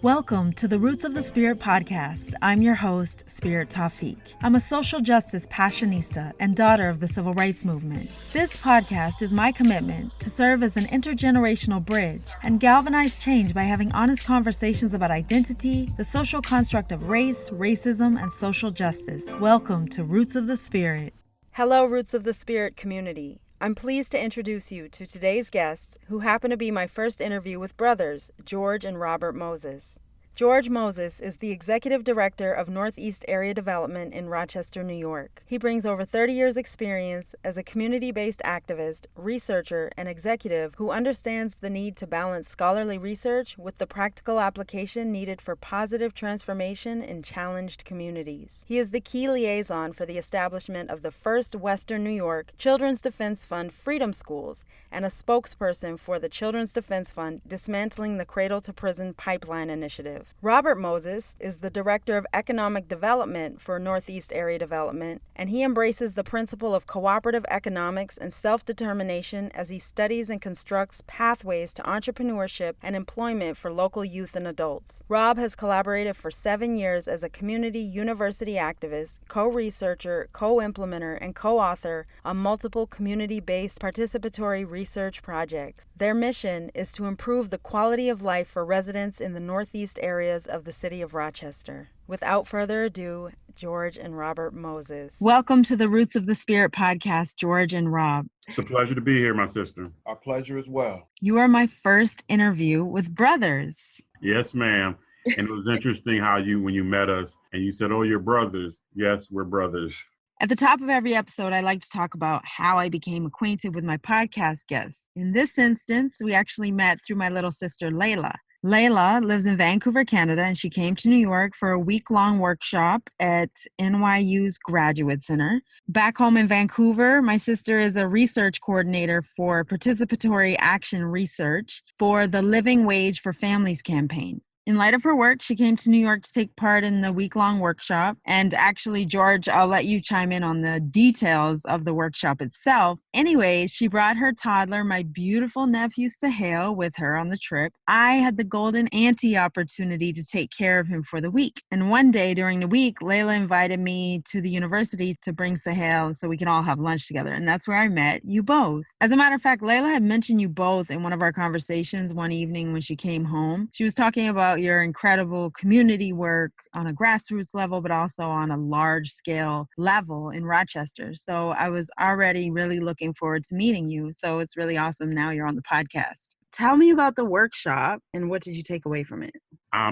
Welcome to the Roots of the Spirit podcast. I'm your host, Spirit Tawfiq. I'm a social justice passionista and daughter of the civil rights movement. This podcast is my commitment to serve as an intergenerational bridge and galvanize change by having honest conversations about identity, the social construct of race, racism, and social justice. Welcome to Roots of the Spirit. Hello, Roots of the Spirit community. I'm pleased to introduce you to today's guests, who happen to be my first interview with brothers, George and Robert Moses. George Moses is the Executive Director of Northeast Area Development in Rochester, New York. He brings over 30 years' experience as a community-based activist, researcher, and executive who understands the need to balance scholarly research with the practical application needed for positive transformation in challenged communities. He is the key liaison for the establishment of the first Western New York Children's Defense Fund Freedom Schools and a spokesperson for the Children's Defense Fund Dismantling the Cradle to Prison Pipeline Initiative. Robert Moses is the Director of Economic Development for Northeast Area Development, and he embraces the principle of cooperative economics and self-determination as he studies and constructs pathways to entrepreneurship and employment for local youth and adults. Rob has collaborated for 7 years as a community university activist, co-researcher, co-implementer, and co-author on multiple community-based participatory research projects. Their mission is to improve the quality of life for residents in the Northeast areas of the city of Rochester. Without further ado, George and Robert Moses. Welcome to the Roots of the Spirit podcast, George and Rob. It's a pleasure to be here, my sister. Our pleasure as well. You are my first interview with brothers. Yes, ma'am. And it was interesting how when you met us and you said, "Oh, you're brothers." Yes, we're brothers. At the top of every episode, I like to talk about how I became acquainted with my podcast guests. In this instance, we actually met through my little sister, Layla. Layla lives in Vancouver, Canada, and she came to New York for a week-long workshop at NYU's Graduate Center. Back home in Vancouver, my sister is a research coordinator for participatory action research for the Living Wage for Families campaign. In light of her work, she came to New York to take part in the week-long workshop. And actually, George, I'll let you chime in on the details of the workshop itself. Anyways, she brought her toddler, my beautiful nephew Sahel, with her on the trip. I had the golden auntie opportunity to take care of him for the week. And one day during the week, Layla invited me to the university to bring Sahel so we can all have lunch together. And that's where I met you both. As a matter of fact, Layla had mentioned you both in one of our conversations one evening when she came home. She was talking about your incredible community work on a grassroots level, but also on a large scale level in Rochester. So I was already really looking forward to meeting you. So it's really awesome now you're on the podcast. Tell me about the workshop and what did you take away from it?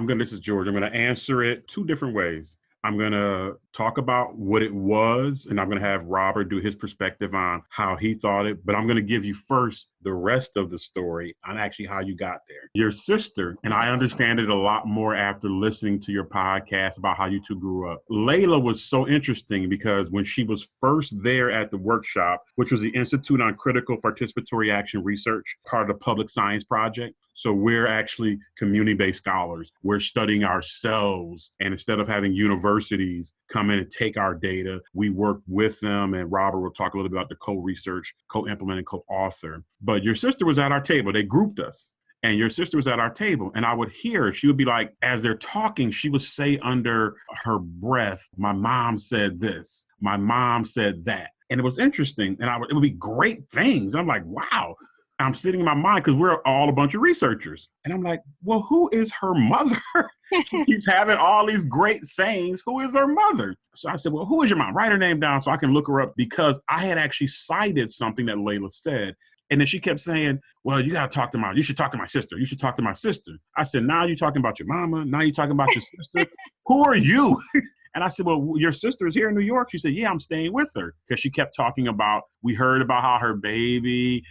This is George. I'm going to answer it two different ways. I'm going to talk about what it was, and I'm going to have Robert do his perspective on how he thought it. But I'm going to give you first the rest of the story on actually how you got there. Your sister, and I understand it a lot more after listening to your podcast about how you two grew up. Layla was so interesting because when she was first there at the workshop, which was the Institute on Critical Participatory Action Research, part of the Public Science Project. So we're actually community-based scholars. We're studying ourselves. And instead of having universities come in and take our data, we work with them. And Robert will talk a little bit about the co-research, co-implement, and co-author. But your sister was at our table. They grouped us. And your sister was at our table. And I would hear her. She would be like, as they're talking, she would say under her breath, "My mom said this. My mom said that." And it was interesting. And it would be great things. I'm like, wow. I'm sitting in my mind because we're all a bunch of researchers. And I'm like, well, who is her mother? She keeps having all these great sayings. Who is her mother? So I said, well, who is your mom? Write her name down so I can look her up, because I had actually cited something that Layla said. And then she kept saying, well, you got to talk to you should talk to my sister. You should talk to my sister. I said, now you're talking about your mama. Now you're talking about your sister. Who are you? And I said, well, your sister is here in New York. She said, yeah, I'm staying with her. Because she kept talking about, we heard about how her baby,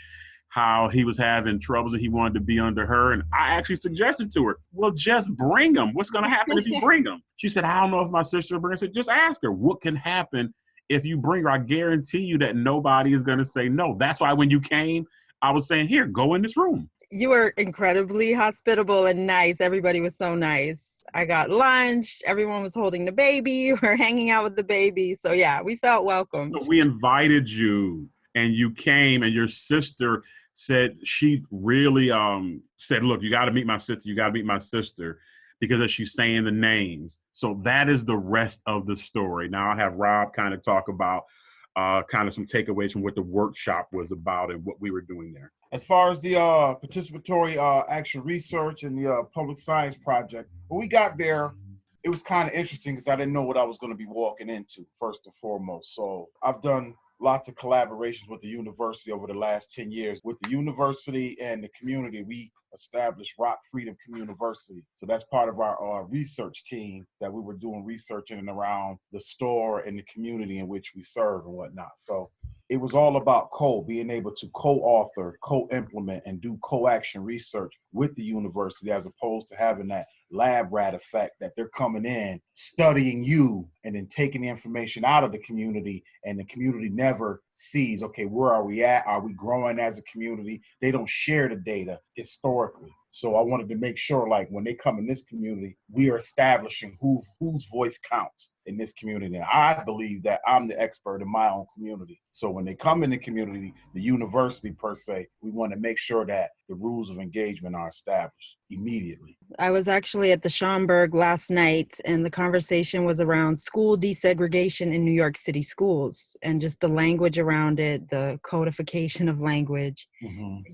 how he was having troubles and he wanted to be under her. And I actually suggested to her, well, just bring him. What's going to happen if you bring him? She said, I don't know if my sister will bring him. I said, just ask her what can happen if you bring her. I guarantee you that nobody is going to say no. That's why when you came, I was saying, here, go in this room. You were incredibly hospitable and nice. Everybody was so nice. I got lunch. Everyone was holding the baby. We're hanging out with the baby. So yeah, we felt welcome. So we invited you and you came, and your sister said, she really said, look, you got to meet my sister. You got to meet my sister. because as she's saying the names. So that is the rest of the story. Now I'll have Rob kind of talk about kind of some takeaways from what the workshop was about and what we were doing there. As far as the participatory action research and the public science project, when we got there, it was kind of interesting because I didn't know what I was going to be walking into, first and foremost. So I've done lots of collaborations with the university over the last 10 years. With the university and the community, we established Rock Freedom University. So that's part of our research team that we were doing research in and around the store and the community in which we serve and whatnot. So it was all about being able to co-author, co-implement, and do co-action research with the university, as opposed to having that lab rat effect that they're coming in, studying you, and then taking the information out of the community, and the community never sees, okay, where are we at? Are we growing as a community? They don't share the data historically. So I wanted to make sure, like, when they come in this community, we are establishing whose voice counts in this community. And I believe that I'm the expert in my own community. So when they come in the community, the university per se, we want to make sure that the rules of engagement are established immediately. I was actually at the Schomburg last night, and the conversation was around school desegregation in New York City schools and just the language around it, the codification of language,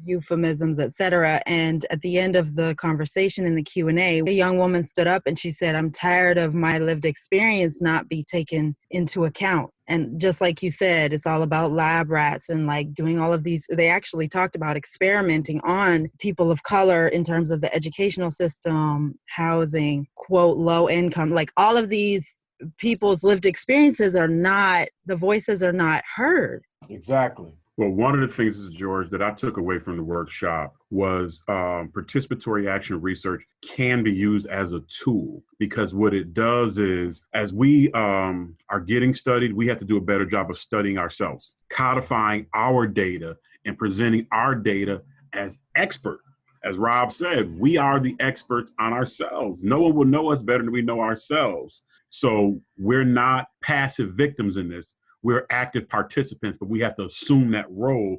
euphemisms, etc. And at the end of the conversation in the Q&A, a young woman stood up and she said, "I'm tired of my lived experience not be taken into account." And just like you said, it's all about lab rats and like doing all of these. They actually talked about experimenting on people of color in terms of the educational system, housing, quote, low income, like all of these people's lived experiences the voices are not heard. Exactly. Well, one of the things, George, that I took away from the workshop was participatory action research can be used as a tool, because what it does is, as we are getting studied, we have to do a better job of studying ourselves, codifying our data and presenting our data as expert. As Rob said, we are the experts on ourselves. No one will know us better than we know ourselves. So we're not passive victims in this. We're active participants, but we have to assume that role,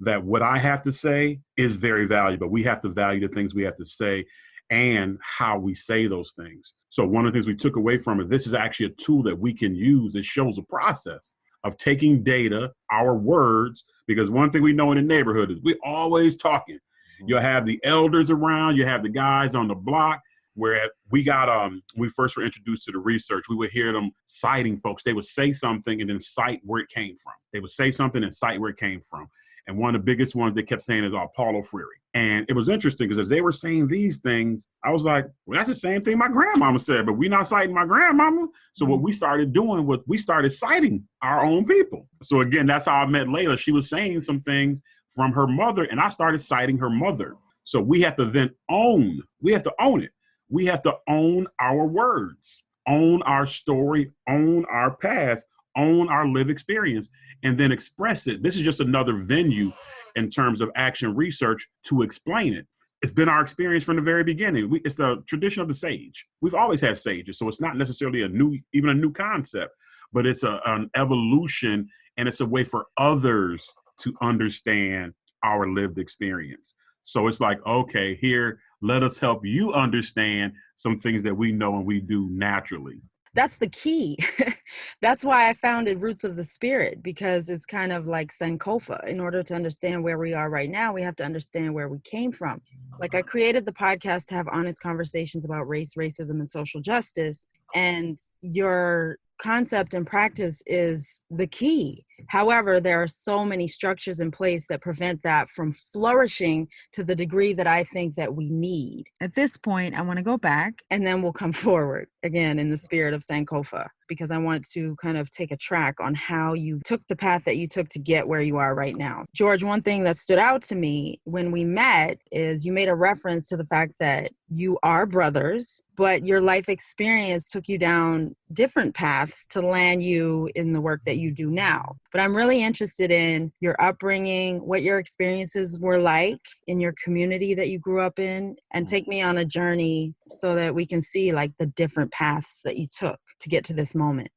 that what I have to say is very valuable. We have to value the things we have to say and how we say those things. So one of the things we took away from it, this is actually a tool that we can use. It shows a process of taking data, our words, because one thing we know in the neighborhood is we're always talking. You'll have the elders around, you have the guys on the block. Where we first were introduced to the research, we would hear them citing folks. They would say something and then cite where it came from. They would say something and cite where it came from. And one of the biggest ones they kept saying is Paulo Freire. And it was interesting because as they were saying these things, I was like, well, that's the same thing my grandmama said, but we're not citing my grandmama. So what we started doing was we started citing our own people. So again, that's how I met Layla. She was saying some things from her mother, and I started citing her mother. So we have to then own it. We have to own our words, own our story, own our past, own our lived experience, and then express it. This is just another venue in terms of action research to explain it. It's been our experience from the very beginning. It's the tradition of the sage. We've always had sages, so it's not necessarily even a new concept, but it's an evolution, and it's a way for others to understand our lived experience. So it's like, okay, here, let us help you understand some things that we know and we do naturally. That's the key. That's why I founded Roots of the Spirit, because it's kind of like Sankofa. In order to understand where we are right now, we have to understand where we came from. Like, I created the podcast to have honest conversations about race, racism, and social justice. And your concept and practice is the key. However, there are so many structures in place that prevent that from flourishing to the degree that I think that we need. At this point, I want to go back and then we'll come forward again in the spirit of Sankofa, because I want to kind of take a track on how you took the path that you took to get where you are right now. George, one thing that stood out to me when we met is you made a reference to the fact that you are brothers, but your life experience took you down different paths to land you in the work that you do now. But I'm really interested in your upbringing, what your experiences were like in your community that you grew up in, and take me on a journey so that we can see like the different paths that you took to get to this moment.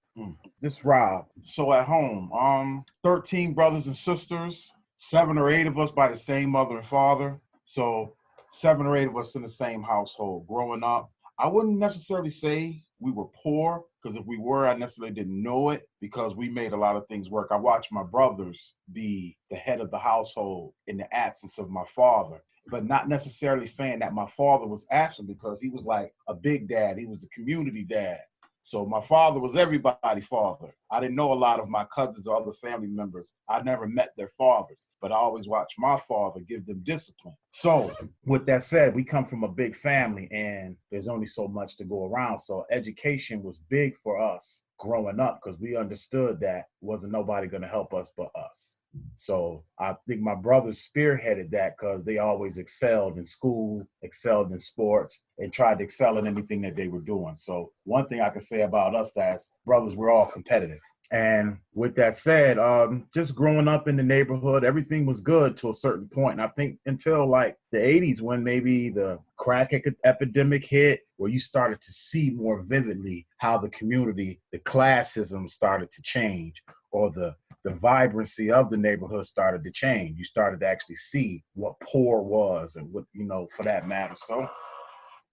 This is Rob. So at home, 13 brothers and sisters, 7 or 8 of us by the same mother and father. So 7 or 8 of us in the same household growing up. I wouldn't necessarily say we were poor, because if we were, I necessarily didn't know it, because we made a lot of things work. I watched my brothers be the head of the household in the absence of my father, but not necessarily saying that my father was absent, because he was like a big dad. He was a community dad. So my father was everybody's father. I didn't know a lot of my cousins or other family members. I never met their fathers, but I always watched my father give them discipline. So with that said, we come from a big family and there's only so much to go around. So education was big for us growing up, because we understood that wasn't nobody going to help us but us. So I think my brothers spearheaded that, because they always excelled in school, excelled in sports, and tried to excel in anything that they were doing. So one thing I can say about us as brothers, we're all competitive. And with that said, just growing up in the neighborhood, everything was good to a certain point. And I think until like the 80s, when maybe the crack epidemic hit, where you started to see more vividly how the community, the classism started to change, or the vibrancy of the neighborhood started to change. You started to actually see what poor was, and what, for that matter. So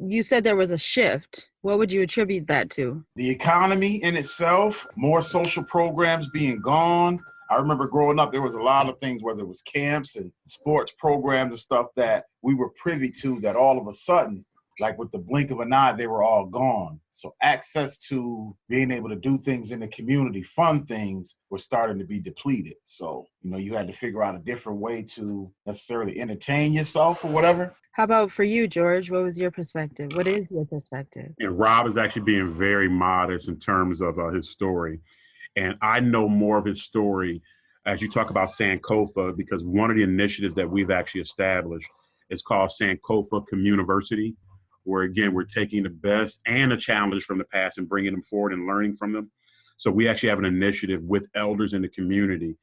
You said there was a shift. What would you attribute that to? the economy in itself, more social programs being gone. I remember growing up, there was a lot of things, whether it was camps and sports programs and stuff, that we were privy to, that all of a sudden, like with the blink of an eye, they were all gone. So access to being able to do things in the community, fun things, were starting to be depleted. So, you had to figure out a different way to necessarily entertain yourself or whatever. How about for you, George? What was your perspective? What is your perspective? And Rob is actually being very modest in terms of his story. And I know more of his story as you talk about Sankofa, because one of the initiatives that we've actually established is called Sankofa Communiversity, where, again, we're taking the best and the challenges from the past and bringing them forward and learning from them. So we actually have an initiative with elders in the community.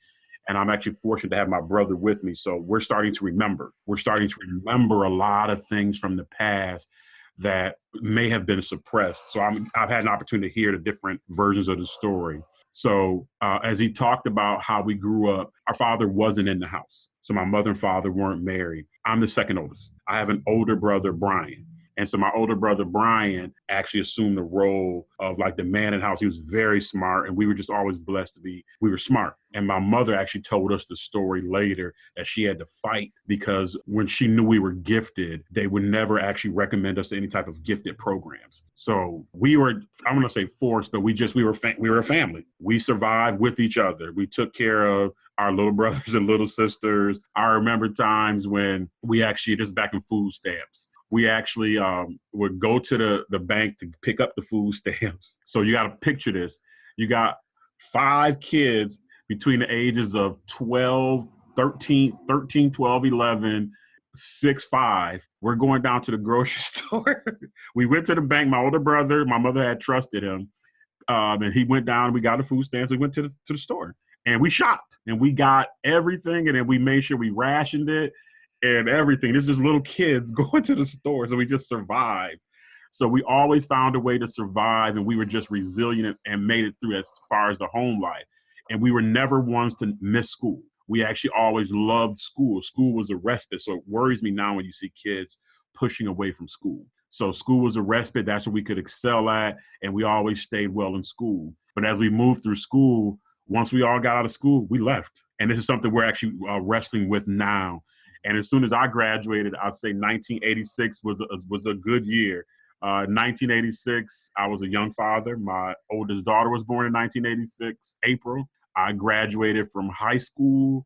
And I'm actually fortunate to have my brother with me. So we're starting to remember. We're starting to remember a lot of things from the past that may have been suppressed. So I've had an opportunity to hear the different versions of the story. So as he talked about how we grew up, our father wasn't in the house. So my mother and father weren't married. I'm the second oldest. I have an older brother, Brian. And so my older brother, Brian, actually assumed the role of like the man in the house. He was very smart, and we were just always blessed to be, we were smart. And my mother actually told us the story later that she had to fight, because when she knew we were gifted, they would never actually recommend us to any type of gifted programs. So we were, I want to say forced, but we were a family. We survived with each other. We took care of our little brothers and little sisters. I remember times when we actually, this is back in food stamps, we actually would go to the bank to pick up the food stamps. So you got to picture this. You got 5 kids between the ages of 13, 12, 11, 6, 5. We're going down to the grocery store. We went to the bank. My older brother, my mother had trusted him. And he went down, we got the food stamps. We went to the store and we shopped and we got everything. And then we made sure we rationed it and everything. This is just little kids going to the store. So we just survived. So we always found a way to survive, and we were just resilient and made it through as far as the home life. And we were never ones to miss school. We actually always loved school. School was a respite. So it worries me now when you see kids pushing away from school. So school was a respite. That's what we could excel at. And we always stayed well in school. But as we moved through school, once we all got out of school, we left. And this is something we're actually wrestling with now. And as soon as I graduated, I'd say 1986 was a good year. 1986, I was a young father. My oldest daughter was born in 1986, April. I graduated from high school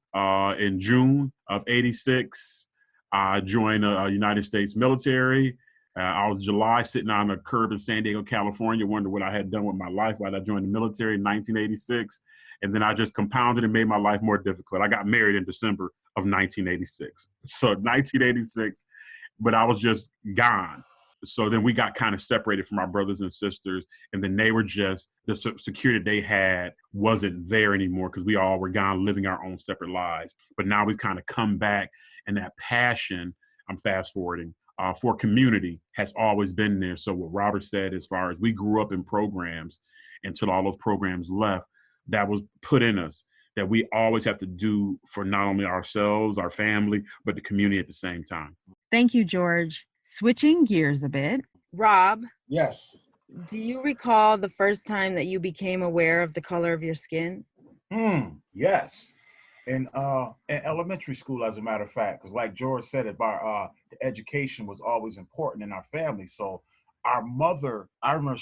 in June of 86. I joined the United States military. I was July sitting on a curb in San Diego, California, wondering what I had done with my life while I joined the military in 1986. And then I just compounded and made my life more difficult. I got married in December of 1986. So 1986, but I was just gone. So then we got kind of separated from our brothers and sisters, and then they were just, the security they had wasn't there anymore because we all were gone living our own separate lives. But now we've kind of come back, and that passion, I'm fast forwarding, for community has always been there. So what Robert said, as far as we grew up in programs until all those programs left, that was put in us that we always have to do for not only ourselves, our family, but the community at the same time. Thank you, George. Switching gears a bit, Rob, Yes. do you recall the first time that you became aware of the color of your skin? Yes. In elementary school, as a matter of fact, because like George said, the education was always important in our family. So our mother, I remember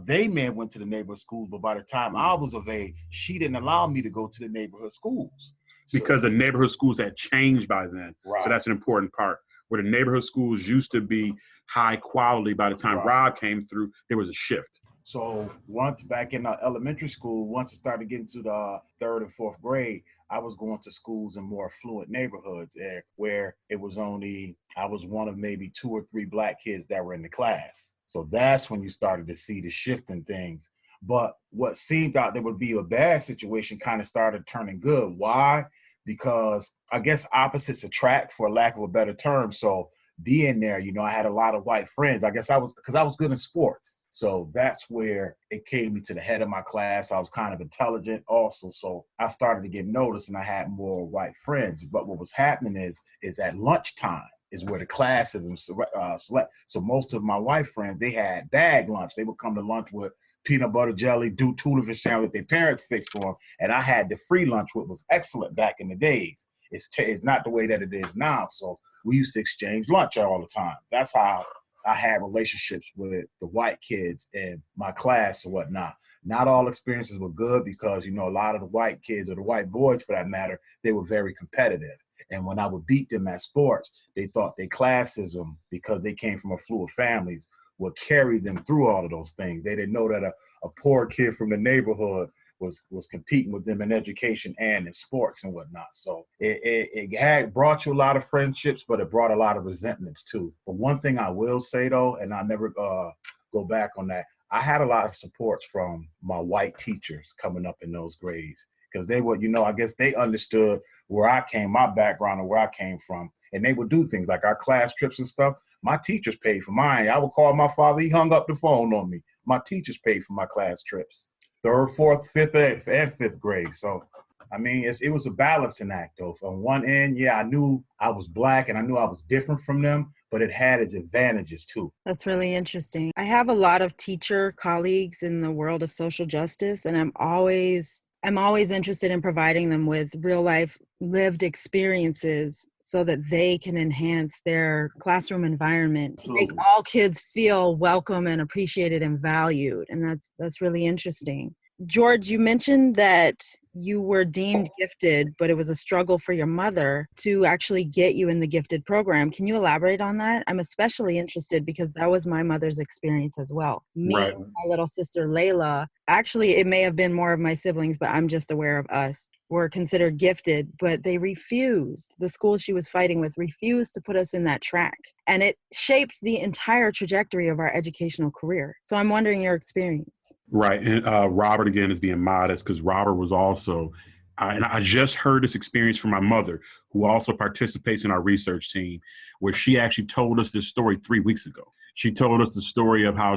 they may have went to the neighborhood schools, but by the time I was of age, she didn't allow me to go to the neighborhood schools. Because the neighborhood schools had changed by then. Right. So that's an important part. Where the neighborhood schools used to be high quality, by the time Right. Rob came through, there was a shift. So once back in elementary school, once it started getting to the third and fourth grade, I was going to schools in more affluent neighborhoods where I was one of maybe 2 or 3 black kids that were in the class. So that's when you started to see the shift in things. But what seemed out there would be a bad situation kind of started turning good. Why? Because I guess opposites attract, for lack of a better term. So being there, I had a lot of white friends. I guess because I was good in sports. So that's where it came me to the head of my class. I was kind of intelligent also. So I started to get noticed and I had more white friends. But what was happening is at lunchtime is where the classism select. So most of my white friends, they had bag lunch. They would come to lunch with peanut butter jelly, tuna fish sandwich their parents fixed for them. And I had the free lunch, which was excellent back in the days. It's not the way that it is now. So we used to exchange lunch all the time. That's how I had relationships with the white kids in my class and whatnot. Not all experiences were good because, a lot of the white kids, or the white boys for that matter, they were very competitive. And when I would beat them at sports, they thought their classism, because they came from affluent families, would carry them through all of those things. They didn't know that a poor kid from the neighborhood was competing with them in education and in sports and whatnot. So it had brought you a lot of friendships, but it brought a lot of resentments too. But one thing I will say though, and I never go back on that, I had a lot of supports from my white teachers coming up in those grades, because they were, I guess they understood where I came, my background and where I came from. And they would do things like our class trips and stuff. My teachers paid for mine. I would call my father. He hung up the phone on me. My teachers paid for my class trips. 3rd, 4th, 5th, and 5th grade. So, it was a balancing act, though. On one end, yeah, I knew I was black and I knew I was different from them, but it had its advantages, too. That's really interesting. I have a lot of teacher colleagues in the world of social justice, and I'm always interested in providing them with real life lived experiences so that they can enhance their classroom environment to make all kids feel welcome and appreciated and valued. And that's really interesting. George, you mentioned that you were deemed gifted, but it was a struggle for your mother to actually get you in the gifted program. Can you elaborate on that? I'm especially interested because that was my mother's experience as well. Me Right. and my little sister, Layla, actually, it may have been more of my siblings, but I'm just aware of us, were considered gifted, but they refused. The school she was fighting with refused to put us in that track. And it shaped the entire trajectory of our educational career. So I'm wondering your experience. Right. And Robert, again, is being modest because Robert was also, and I just heard this experience from my mother, who also participates in our research team, where she actually told us this story 3 weeks ago. She told us the story of how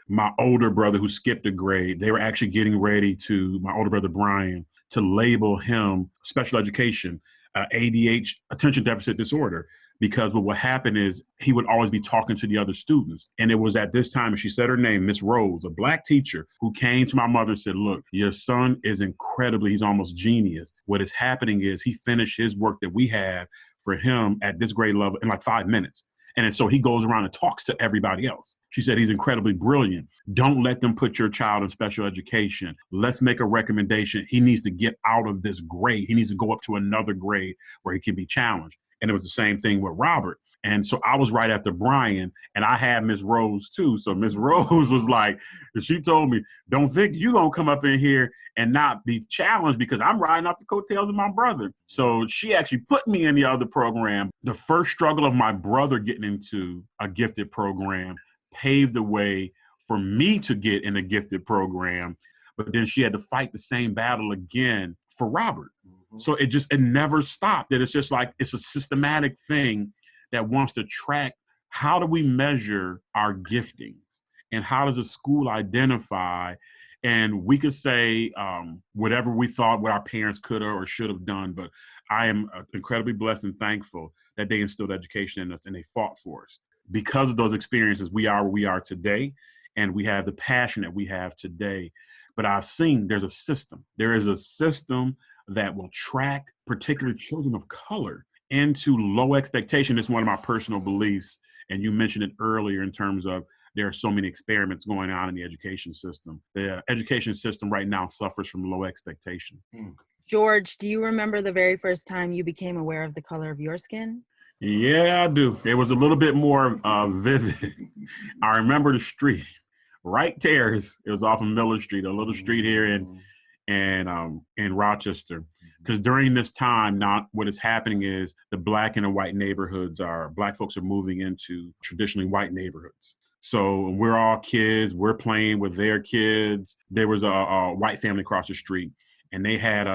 my older brother who skipped a grade, they were actually getting ready my older brother, Brian, to label him special education, ADH, attention deficit disorder. Because what would happen is he would always be talking to the other students. And it was at this time, and she said her name, Miss Rose, a black teacher, who came to my mother and said, look, your son is he's almost genius. What is happening is he finished his work that we have for him at this grade level in like 5 minutes. And so he goes around and talks to everybody else. She said, he's incredibly brilliant. Don't let them put your child in special education. Let's make a recommendation. He needs to get out of this grade. He needs to go up to another grade where he can be challenged. And it was the same thing with Robert. And so I was right after Brian, and I had Miss Rose too. So Miss Rose was like, she told me, don't think you're going to come up in here and not be challenged because I'm riding off the coattails of my brother. So she actually put me in the other program. The first struggle of my brother getting into a gifted program paved the way for me to get in a gifted program. But then she had to fight the same battle again for Robert. So it never stopped. It's just like, it's a systematic thing that wants to track, how do we measure our giftings and how does a school identify? And we could say whatever we thought what our parents could have or should have done, but I am incredibly blessed and thankful that they instilled education in us and they fought for us. because of those experiences, we are where we are today, and we have the passion that we have today. But I've seen there's a system. There is a system that will track particularly children of color into low expectation. It's one of my personal beliefs. And you mentioned it earlier in terms of there are so many experiments going on in the education system. The education system right now suffers from low expectation. George, do you remember the very first time you became aware of the color of your skin? Yeah, I do. It was a little bit more vivid. I remember the street, Wright Terrace. It was off of Miller Street, a little street here in Rochester. Because during this time, not what is happening is the black and the white neighborhoods black folks are moving into traditionally white neighborhoods. So we're all kids. We're playing with their kids. There was a white family across the street, and they had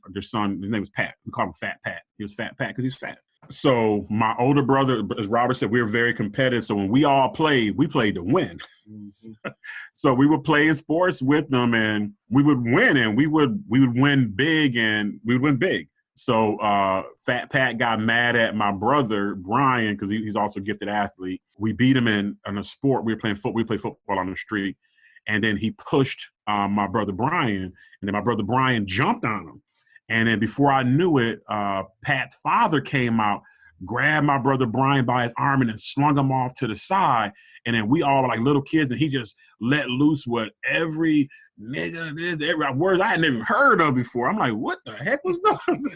their son. His name was Pat. We called him Fat Pat. He was Fat Pat because he's fat. So my older brother, as Robert said, we were very competitive. So when we all played, we played to win. So we would play in sports with them, and we would win, and we would win big, and we would win big. So Fat Pat got mad at my brother Brian because he's also a gifted athlete. We beat him in a sport. We were playing football. We played football on the street, and then he pushed my brother Brian, and then my brother Brian jumped on him. And then before I knew it, Pat's father came out, grabbed my brother Brian by his arm, and then slung him off to the side. And then we all were like little kids, and he just let loose what every nigga, every words I had never even heard of before. I'm like, what the heck was those?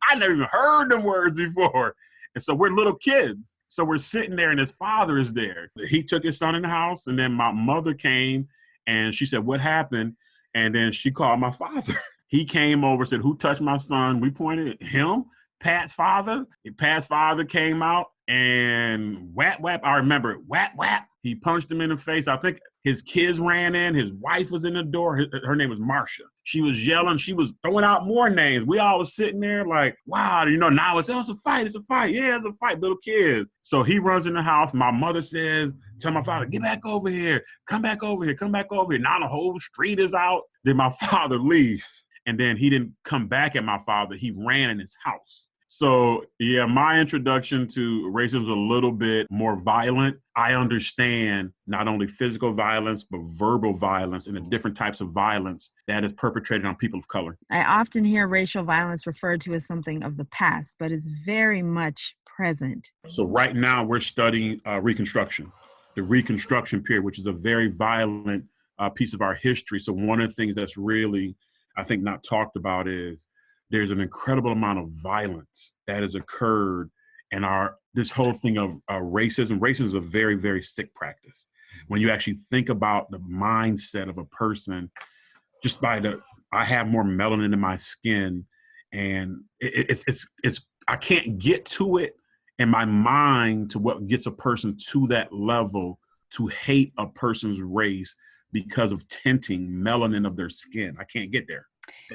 I never even heard them words before. And so we're little kids. So we're sitting there, and his father is there. He took his son in the house, and then my mother came, and she said, what happened? And then she called my father. He came over, said, who touched my son? We pointed at him, Pat's father. Pat's father came out and whap, whap. I remember it, whap, whap. He punched him in the face. I think his kids ran in. His wife was in the door. Her name was Marcia. She was yelling. She was throwing out more names. We all was sitting there like, wow, now it's a fight. It's a fight. Yeah, it's a fight, little kids. So he runs in the house. My mother says, tell my father, get back over here. Come back over here. Come back over here. Now the whole street is out. Then my father leaves. And then he didn't come back at my father. He ran in his house. So, yeah, my introduction to racism is a little bit more violent. I understand not only physical violence, but verbal violence and the different types of violence that is perpetrated on people of color. I often hear racial violence referred to as something of the past, but it's very much present. So right now we're studying Reconstruction, the Reconstruction period, which is a very violent piece of our history. So one of the things that's really, I think, not talked about is there's an incredible amount of violence that has occurred in this whole thing of racism. Racism is a very, very sick practice. When you actually think about the mindset of a person, just I have more melanin in my skin, and it's I can't get to it in my mind to what gets a person to that level to hate a person's race because of tinting melanin of their skin. I can't get there.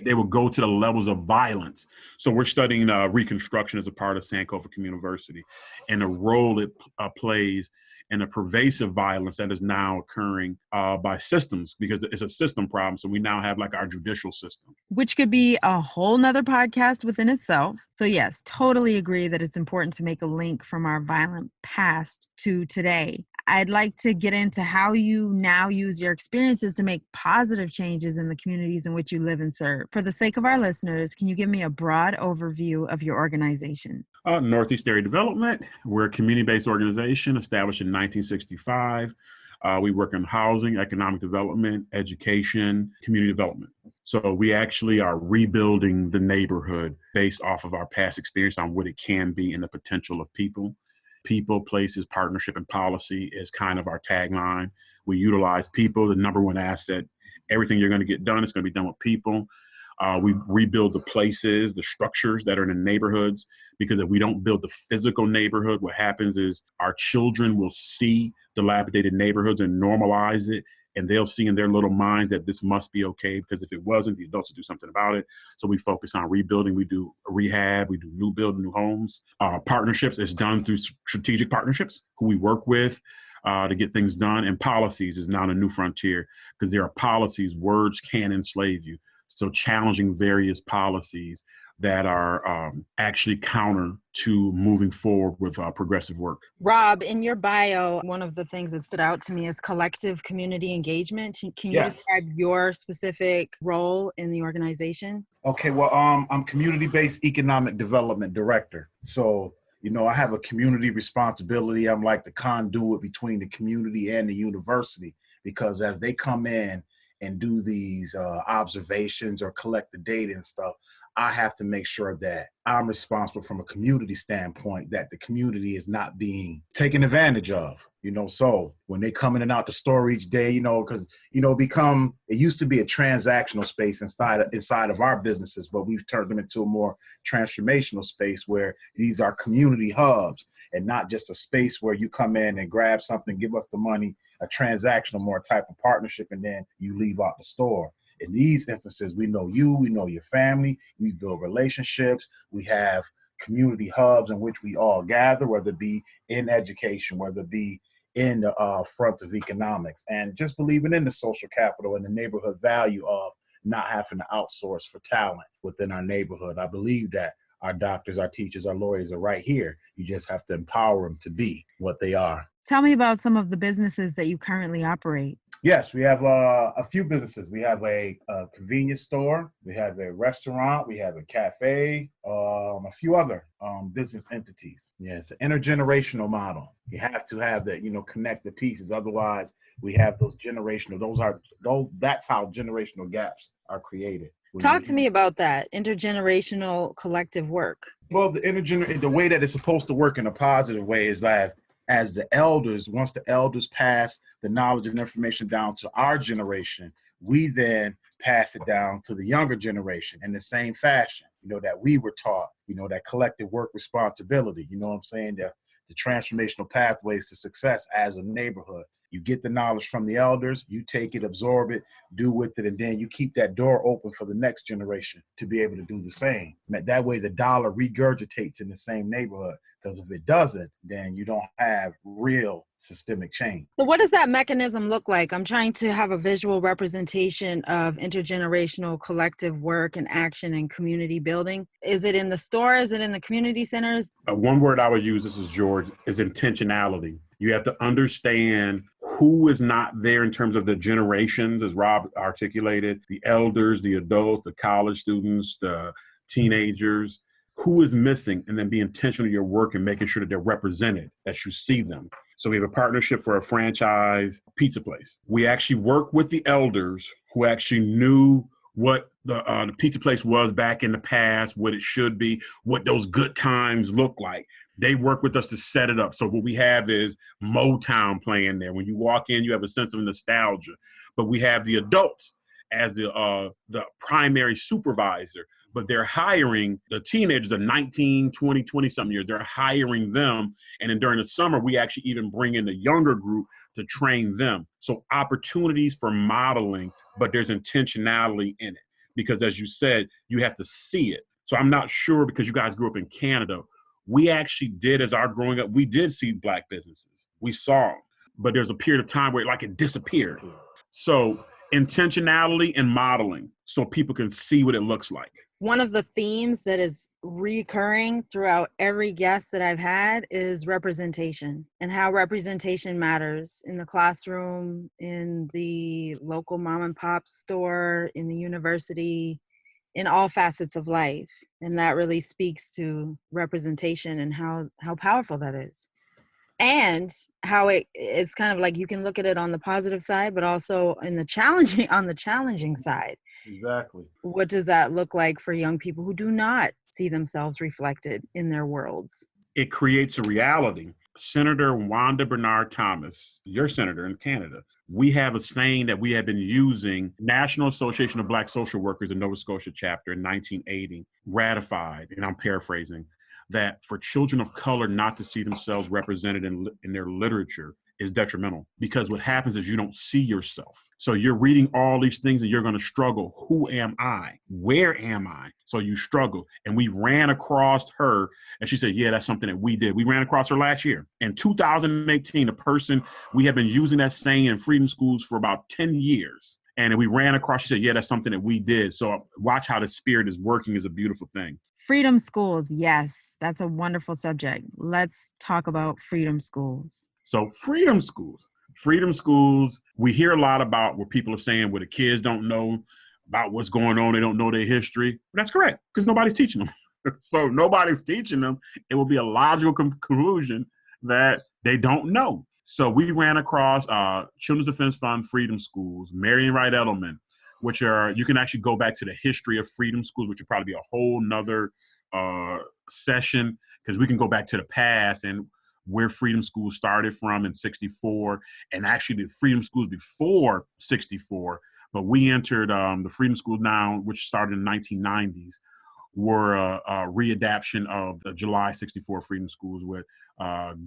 They will go to the levels of violence. So we're studying Reconstruction as a part of Sankofa University and the role it plays in the pervasive violence that is now occurring by systems, because it's a system problem. So we now have like our judicial system. Which could be a whole nother podcast within itself. So yes, totally agree that it's important to make a link from our violent past to today. I'd like to get into how you now use your experiences to make positive changes in the communities in which you live and serve. For the sake of our listeners, can you give me a broad overview of your organization? Northeast Area Development. We're a community-based organization established in 1965. We work in housing, economic development, education, community development. So we actually are rebuilding the neighborhood based off of our past experience on what it can be and the potential of people. People, places, partnership, and policy is kind of our tagline. We utilize people, the number one asset. Everything you're going to get done is going to be done with people. We rebuild the places, the structures that are in the neighborhoods, because if we don't build the physical neighborhood, what happens is our children will see dilapidated neighborhoods and normalize it, and they'll see in their little minds that this must be okay, because if it wasn't, the adults would do something about it. So we focus on rebuilding. We do rehab. We do new build, new homes. Partnerships is done through strategic partnerships, who we work with to get things done. And policies is now a new frontier, because there are policies, words can enslave you. So challenging various policies that are actually counter to moving forward with progressive work. Rob, in your bio, one of the things that stood out to me is collective community engagement. Can you describe your specific role in the organization? Okay, well, I'm community-based economic development director. So, I have a community responsibility. I'm like the conduit between the community and the university, because as they come in and do these observations or collect the data and stuff, I have to make sure that I'm responsible from a community standpoint, that the community is not being taken advantage of. So when they come in and out the store each day, because, it used to be a transactional space inside of our businesses, but we've turned them into a more transformational space where these are community hubs and not just a space where you come in and grab something, give us the money, a transactional more type of partnership, and then you leave out the store. In these instances, we know you, we know your family, we build relationships, we have community hubs in which we all gather, whether it be in education, whether it be in the front of economics, and just believing in the social capital and the neighborhood value of not having to outsource for talent within our neighborhood. I believe that our doctors, our teachers, our lawyers are right here. You just have to empower them to be what they are. Tell me about some of the businesses that you currently operate. Yes, we have a few businesses. We have a convenience store, we have a restaurant, we have a cafe, a few other business entities. Yeah, it's an intergenerational model. You have to have that, connect the pieces. Otherwise, we have those generational, that's how generational gaps are created. Talk to me about that, intergenerational collective work. Well, the way that it's supposed to work in a positive way is as the elders, once the elders pass the knowledge and information down to our generation, we then pass it down to the younger generation in the same fashion, that we were taught, that collective work responsibility, the transformational pathways to success as a neighborhood. You get the knowledge from the elders, you take it, absorb it, do with it, and then you keep that door open for the next generation to be able to do the same. That way the dollar regurgitates in the same neighborhood, because if it doesn't, then you don't have real systemic change. So what does that mechanism look like? I'm trying to have a visual representation of intergenerational collective work and action and community building. Is it in the store? Is it in the community centers? One word I would use, this is George, is intentionality. You have to understand who is not there in terms of the generations, as Rob articulated, the elders, the adults, the college students, the teenagers, who is missing, and then be intentional in your work and making sure that they're represented, that you see them. So we have a partnership for a franchise pizza place. We actually work with the elders who actually knew what the pizza place was back in the past, what it should be, what those good times look like. They work with us to set it up. So what we have is Motown playing there. When you walk in, you have a sense of nostalgia. But we have the adults as the primary supervisor. But they're hiring the teenagers, the 19, 20, 20-something years. They're hiring them. And then during the summer, we actually even bring in the younger group to train them. So opportunities for modeling, but there's intentionality in it. Because as you said, you have to see it. So I'm not sure, because you guys grew up in Canada, we actually did, as our growing up, we did see Black businesses. We saw them. But there's a period of time where it disappeared. So intentionality and modeling so people can see what it looks like. One of the themes that is recurring throughout every guest that I've had is representation, and how representation matters in the classroom, in the local mom and pop store, in the university, in all facets of life. And that really speaks to representation and how powerful that is. And how it's kind of like you can look at it on the positive side, but also on the challenging side. Exactly. What does that look like for young people who do not see themselves reflected in their worlds? It creates a reality. Senator Wanda Bernard Thomas, your senator in Canada, we have a saying that we have been using. National Association of Black Social Workers in Nova Scotia chapter in 1980 ratified, and I'm paraphrasing, that for children of color not to see themselves represented in their literature is detrimental, because what happens is you don't see yourself. So you're reading all these things and you're going to struggle. Who am I? Where am I? So you struggle. And we ran across her and she said, yeah, that's something that we did. We ran across her last year. In 2018, we have been using that saying in freedom schools for about 10 years. And we ran across, she said, yeah, that's something that we did. So watch how the spirit is working is a beautiful thing. Freedom schools. Yes, that's a wonderful subject. Let's talk about freedom schools. So freedom schools, we hear a lot about what people are saying where the kids don't know about what's going on. They don't know their history. But that's correct because nobody's teaching them. So nobody's teaching them. It will be a logical conclusion that they don't know. So we ran across Children's Defense Fund freedom schools, Marion Wright Edelman, which are, you can actually go back to the history of freedom schools, which would probably be a whole nother session, because we can go back to the past and where freedom schools started from in 64, and actually the freedom schools before 64. But we entered the freedom schools now, which started in the 1990s, were a readaptation of the July 64 freedom schools with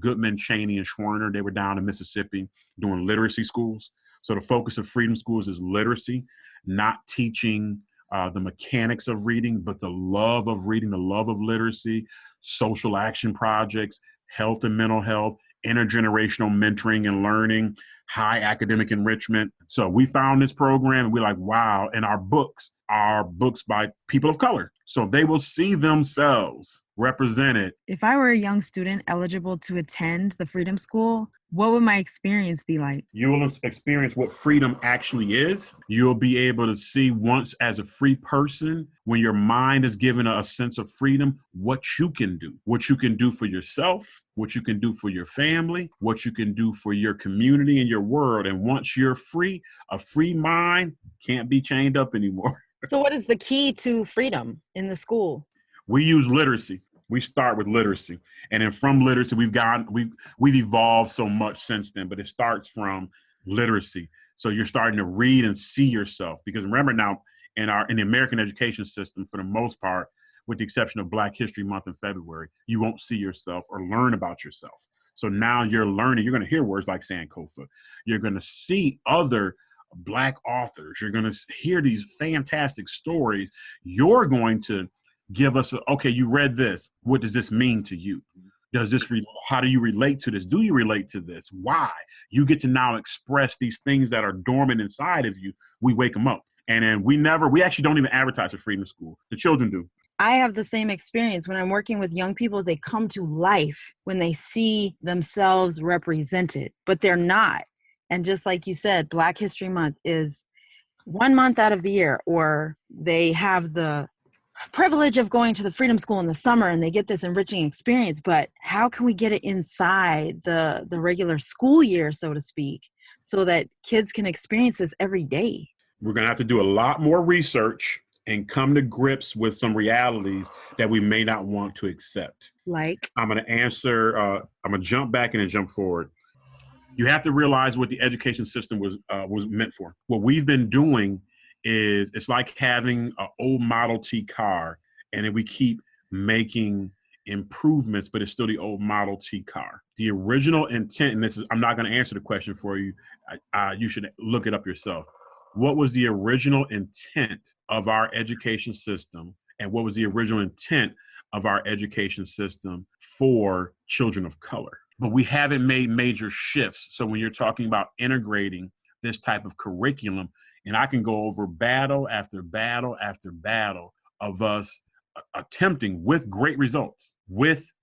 Goodman, Cheney, and Schwerner. They were down in Mississippi doing literacy schools. So the focus of freedom schools is literacy, not teaching the mechanics of reading, but the love of reading, the love of literacy, social action projects, health and mental health, intergenerational mentoring and learning, high academic enrichment. So we found this program and we're like, wow. And our books are books by people of color. So they will see themselves represented. If I were a young student eligible to attend the Freedom School, what would my experience be like? You will experience what freedom actually is. You'll be able to see once as a free person, when your mind is given a sense of freedom, what you can do for yourself, what you can do for your family, what you can do for your community and your world. And once you're free, a free mind can't be chained up anymore. So what is the key to freedom in the school? We use literacy. We start with literacy. And then from literacy, we've evolved so much since then, but it starts from literacy. So you're starting to read and see yourself. Because remember now, in the American education system, for the most part, with the exception of Black History Month in February, you won't see yourself or learn about yourself. So now you're learning, you're going to hear words like Sankofa. You're going to see other Black authors. You're going to hear these fantastic stories. You're going to give us, okay, you read this. What does this mean to you? How do you relate to this? Do you relate to this? Why? You get to now express these things that are dormant inside of you. We wake them up. And then we actually don't even advertise at Freedom School. The children do. I have the same experience. When I'm working with young people, they come to life when they see themselves represented, but they're not. And just like you said, Black History Month is 1 month out of the year, or they have the privilege of going to the Freedom School in the summer and they get this enriching experience. But how can we get it inside the regular school year, so to speak, so that kids can experience this every day? We're going to have to do a lot more research and come to grips with some realities that we may not want to accept. Like? I'm going to answer, I'm going to jump back and then jump forward. You have to realize what the education system was meant for. What we've been doing is, it's like having an old Model T car, and then we keep making improvements, but it's still the old Model T car. The original intent, and I'm not going to answer the question for you. You should look it up yourself. What was the original intent of our education system, and what was the original intent of our education system for children of color? But we haven't made major shifts. So when you're talking about integrating this type of curriculum, and I can go over battle after battle after battle of us attempting with great results, when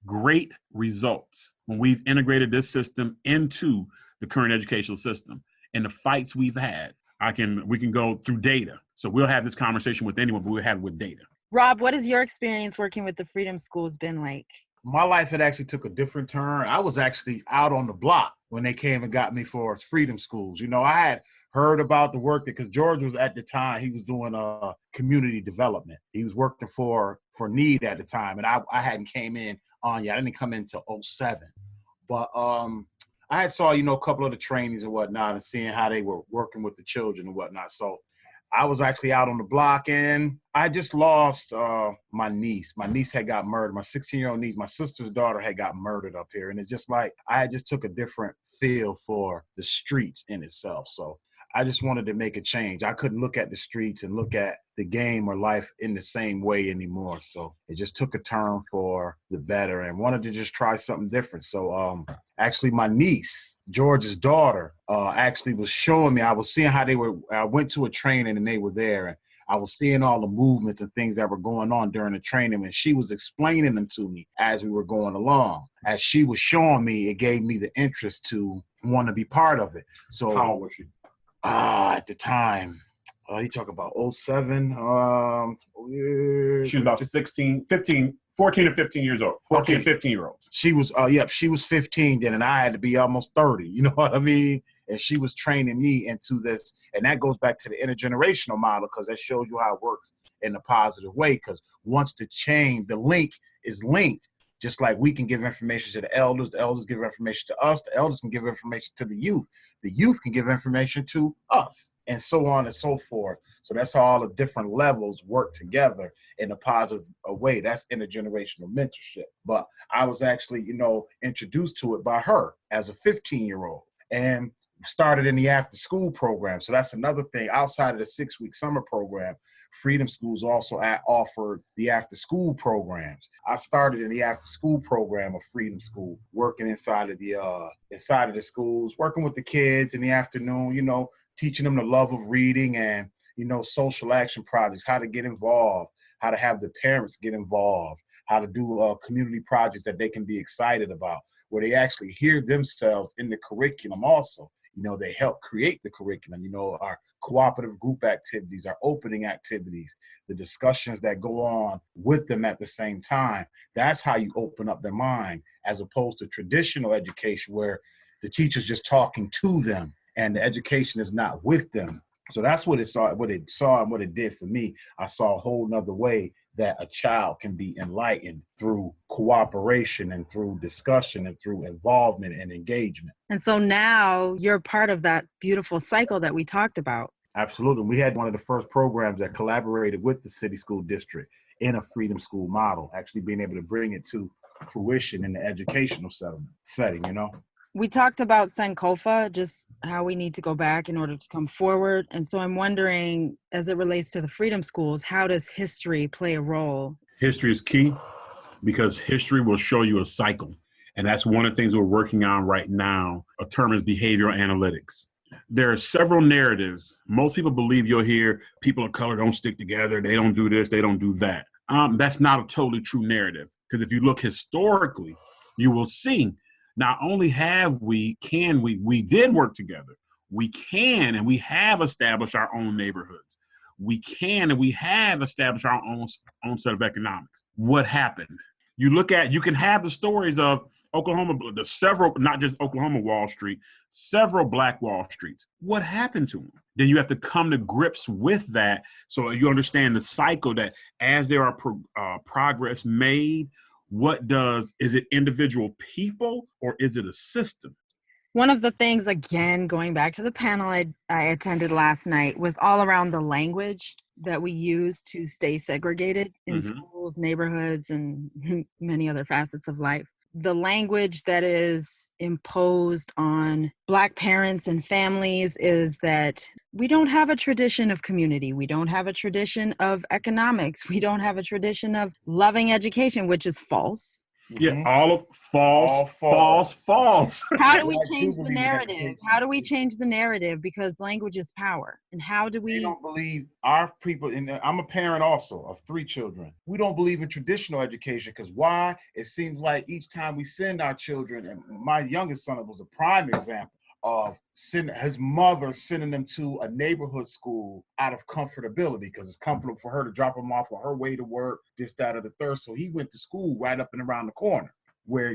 we've integrated this system into the current educational system, and the fights we've had, we can go through data. So we'll have this conversation with anyone, but we'll have it with data. Rob, what has your experience working with the Freedom Schools been like? My life had actually took a different turn. I was actually out on the block when they came and got me for Freedom Schools. You know, I had heard about the work because George was, at the time, he was doing community development. He was working for Need at the time, and I hadn't came in on yet. I didn't come in until 2007. But I had saw, a couple of the trainings and whatnot, and seeing how they were working with the children and whatnot. So I was actually out on the block, and I just lost my niece. My niece had got murdered. My 16-year-old niece, my sister's daughter, had got murdered up here. And it's just like I just took a different feel for the streets in itself. So I just wanted to make a change. I couldn't look at the streets and look at the game or life in the same way anymore. So it just took a turn for the better and wanted to just try something different. So actually my niece, George's daughter, actually was showing me, I was seeing how I went to a training and they were there, and I was seeing all the movements and things that were going on during the training, and she was explaining them to me as we were going along. As she was showing me, it gave me the interest to want to be part of it. So how old was she? At the time, you talk about 07. She was about 14 to 15 years old. 14 okay. 15-year-olds. She was, she was 15 then, and I had to be almost 30. You know what I mean? And she was training me into this. And that goes back to the intergenerational model, because that shows you how it works in a positive way. Because once the link is linked, just like we can give information to the elders give information to us, the elders can give information to the youth can give information to us, and so on and so forth. So that's how all the different levels work together in a positive way. That's intergenerational mentorship. But I was actually, introduced to it by her as a 15-year-old, and started in the after school program. So that's another thing. Outside of the 6-week summer program, Freedom Schools also offered the after school programs. I started in the after school program of Freedom School, working inside of the schools, working with the kids in the afternoon, teaching them the love of reading and, social action projects, how to get involved, how to have the parents get involved, how to do community projects that they can be excited about, where they actually hear themselves in the curriculum also. They help create the curriculum, our cooperative group activities, our opening activities, the discussions that go on with them at the same time. That's how you open up their mind, as opposed to traditional education where the teacher's just talking to them and the education is not with them. So that's what it saw and what it did for me. I saw a whole nother way that a child can be enlightened through cooperation and through discussion and through involvement and engagement. And so now you're part of that beautiful cycle that we talked about. Absolutely. We had one of the first programs that collaborated with the city school district in a freedom school model, actually being able to bring it to fruition in the educational setting. We talked about Sankofa, just how we need to go back in order to come forward. And so I'm wondering, as it relates to the freedom schools, how does history play a role? History is key, because history will show you a cycle. And that's one of the things we're working on right now. A term is behavioral analytics. There are several narratives. Most people believe, you'll hear people of color don't stick together. They don't do this. They don't do that. That's not a totally true narrative. Because if you look historically, you will see not only we did work together. We can and we have established our own neighborhoods. We can and we have established our own set of economics. What happened? You can have the stories of Oklahoma, not just Oklahoma Wall Street, several Black Wall Streets. What happened to them? Then you have to come to grips with that, so you understand the cycle that as there are progress made, is it individual people or is it a system? One of the things, again, going back to the panel I attended last night, was all around the language that we use to stay segregated in schools, neighborhoods, and many other facets of life. The language that is imposed on Black parents and families is that we don't have a tradition of community. We don't have a tradition of economics. We don't have a tradition of loving education, which is false. Yeah, all of false. How do we change the narrative? How do we change the narrative? Because language is power. And how do we... We don't believe our people, I'm a parent also of 3 children. We don't believe in traditional education, because why? It seems like each time we send our children, and my youngest son was a prime example of his mother sending them to a neighborhood school out of comfortability, because it's comfortable for her to drop him off on her way to work, this, that, or the third. So he went to school right up and around the corner, where,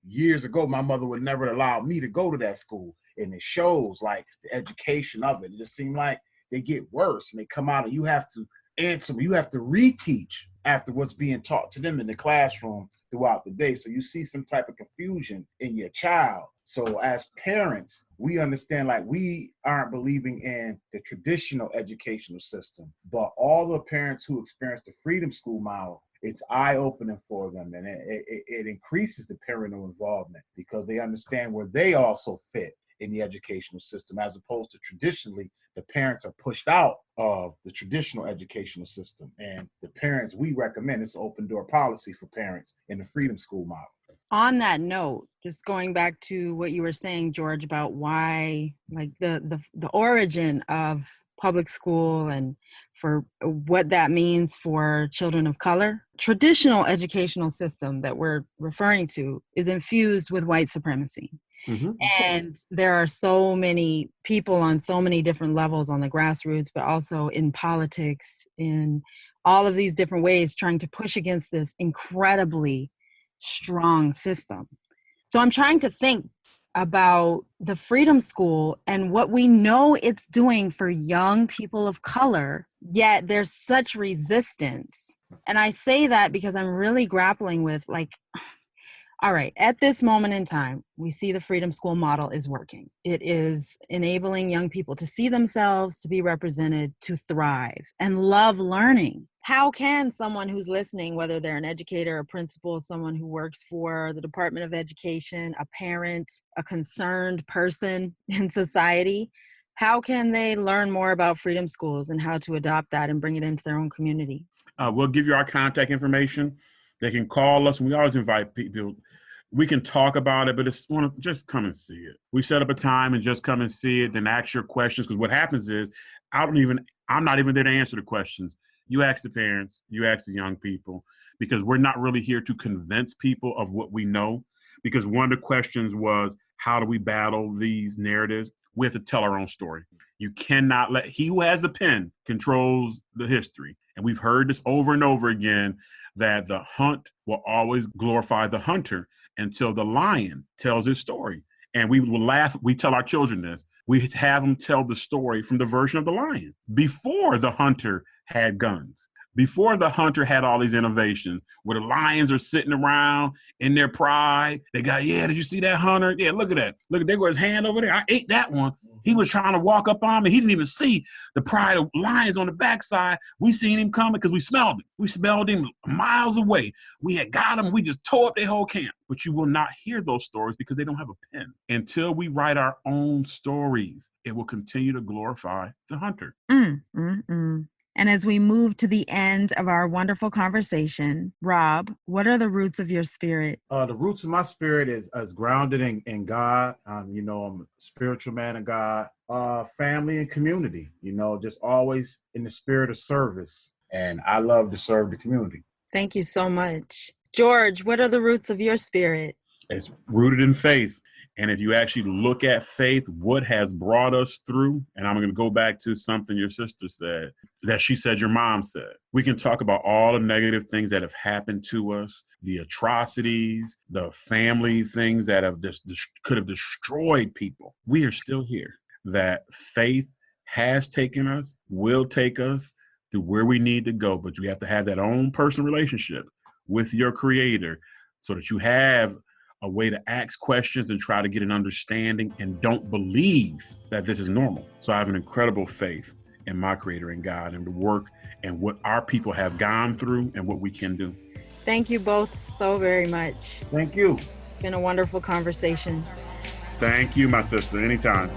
years ago, my mother would never allow me to go to that school. And it shows like the education of it. It just seemed like they get worse, and they come out and you have to answer, you have to reteach after what's being taught to them in the classroom throughout the day. So you see some type of confusion in your child. So as parents, we understand, like, we aren't believing in the traditional educational system, but all the parents who experience the freedom school model, it's eye-opening for them, and it increases the parental involvement, because they understand where they also fit in the educational system, as opposed to traditionally, the parents are pushed out of the traditional educational system. And the parents we recommend, it's an open door policy for parents in the Freedom School model. On that note, just going back to what you were saying, George, about why, like the origin of public school and for what that means for children of color. Traditional educational system that we're referring to is infused with white supremacy. Mm-hmm. And there are so many people on so many different levels on the grassroots, but also in politics, in all of these different ways, trying to push against this incredibly strong system. So I'm trying to think about the Freedom School and what we know it's doing for young people of color, yet there's such resistance. And I say that because I'm really grappling with, like, all right, at this moment in time, we see the Freedom School model is working. It is enabling young people to see themselves, to be represented, to thrive, and love learning. How can someone who's listening, whether they're an educator, a principal, someone who works for the Department of Education, a parent, a concerned person in society, how can they learn more about Freedom Schools and how to adopt that and bring it into their own community? We'll give you our contact information. They can call us, and we always invite people. We can talk about it, but it's just come and see it. We set up a time and just come and see it, then ask your questions. Because what happens is, I'm not even there to answer the questions. You ask the parents, you ask the young people, because we're not really here to convince people of what we know. Because one of the questions was, how do we battle these narratives? We have to tell our own story. You cannot let, he who has the pen controls the history. And we've heard this over and over again, that the hunt will always glorify the hunter until the lion tells his story. And we will laugh. We tell our children this. We have them tell the story from the version of the lion before the hunter had guns, before the hunter had all these innovations, where the lions are sitting around in their pride. They got, yeah, did you see that hunter? Yeah, look at that. Look, there goes his hand over there. I ate that one. He was trying to walk up on me. He didn't even see the pride of lions on the backside. We seen him coming because we smelled him. We smelled him miles away. We had got him. We just tore up their whole camp. But you will not hear those stories because they don't have a pen. Until we write our own stories, it will continue to glorify the hunter. And as we move to the end of our wonderful conversation, Rob, what are the roots of your spirit? The roots of my spirit is grounded in God. I'm a spiritual man of God, family and community, just always in the spirit of service. And I love to serve the community. Thank you so much. George, what are the roots of your spirit? It's rooted in faith. And if you actually look at faith, what has brought us through, and I'm going to go back to something your sister said, that she said your mom said. We can talk about all the negative things that have happened to us, the atrocities, the family things that have could have destroyed people. We are still here. That faith has taken us, will take us to where we need to go. But you have to have that own personal relationship with your creator so that you have a way to ask questions and try to get an understanding and don't believe that this is normal. So I have an incredible faith in my creator and God and the work and what our people have gone through and what we can do. Thank you both so very much. Thank you. It's been a wonderful conversation. Thank you, my sister. Anytime.